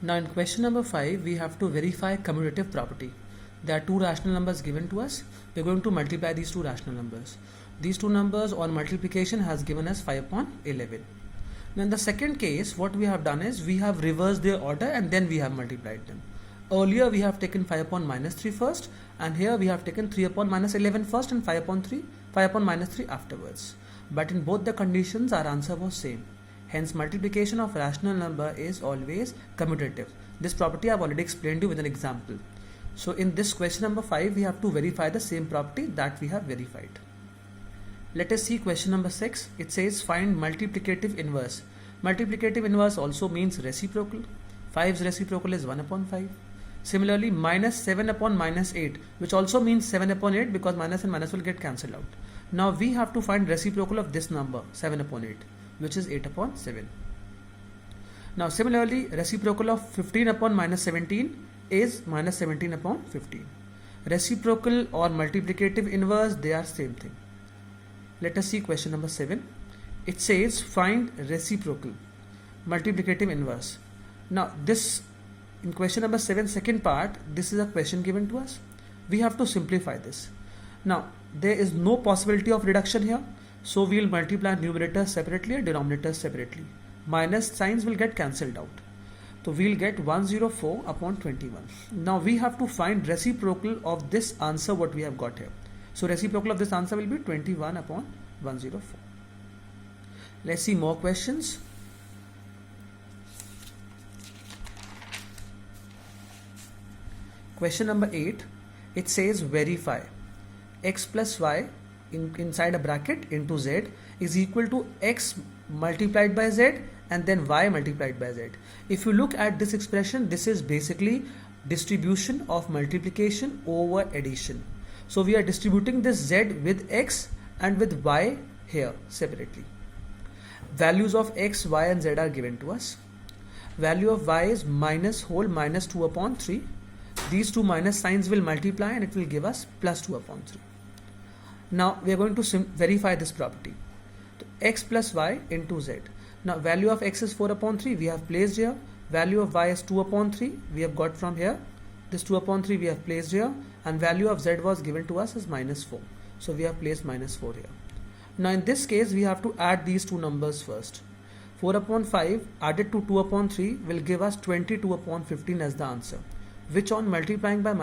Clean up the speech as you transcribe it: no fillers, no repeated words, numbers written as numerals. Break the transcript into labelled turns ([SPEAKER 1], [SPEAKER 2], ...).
[SPEAKER 1] Now in question number 5, we have to verify commutative property. There are two rational numbers given to us. We're going to multiply these two rational numbers. These two numbers on multiplication has given us 5 upon 11. Now in the second case, what we have done is we have reversed their order and then we have multiplied them. Earlier we have taken 5 upon minus 3 first, and here we have taken 3 upon minus 11 first and 5 upon minus 3 afterwards. But in both the conditions our answer was same. Hence multiplication of rational number is always commutative. This property I have already explained to you with an example. So in this question number 5, we have to verify the same property that we have verified. Let us see question number 6. It says find multiplicative inverse. Multiplicative inverse also means reciprocal. 5's reciprocal is 1 upon 5. Similarly, minus 7 upon minus 8, which also means 7 upon 8 because minus and minus will get cancelled out. Now we have to find reciprocal of this number 7 upon 8, which is 8 upon 7. Now similarly, reciprocal of 15 upon minus 17 is minus 17 upon 15. Reciprocal or multiplicative inverse, they are same thing. Let us see question number 7. It says find reciprocal, multiplicative inverse. Now this, in question number 7, second part, this is a question given to us. We have to simplify this. Now there is no possibility of reduction here, so we will multiply numerators separately and denominators separately. Minus signs will get cancelled out. So we will get 104 upon 21. Now we have to find reciprocal of this answer what we have got here. So reciprocal of this answer will be 21 upon 104. Let's see more questions. Question number 8, it says verify x plus y inside a bracket into z is equal to x multiplied by z and then y multiplied by z. If you look at this expression, this is basically distribution of multiplication over addition. So we are distributing this z with x and with y here separately. Values of x, y and z are given to us. Value of y is minus 2 upon 3. These two minus signs will multiply and it will give us plus 2 upon 3. Now we are going to verify this property. So x plus y into z. Now value of x is 4 upon 3, we have placed here. Value of y is 2 upon 3, we have got from here. This 2 upon 3 we have placed here, and value of z was given to us as minus 4. So we have placed minus 4 here. Now in this case we have to add these two numbers first. 4 upon 5 added to 2 upon 3 will give us 22 upon 15 as the answer, which on multiplying by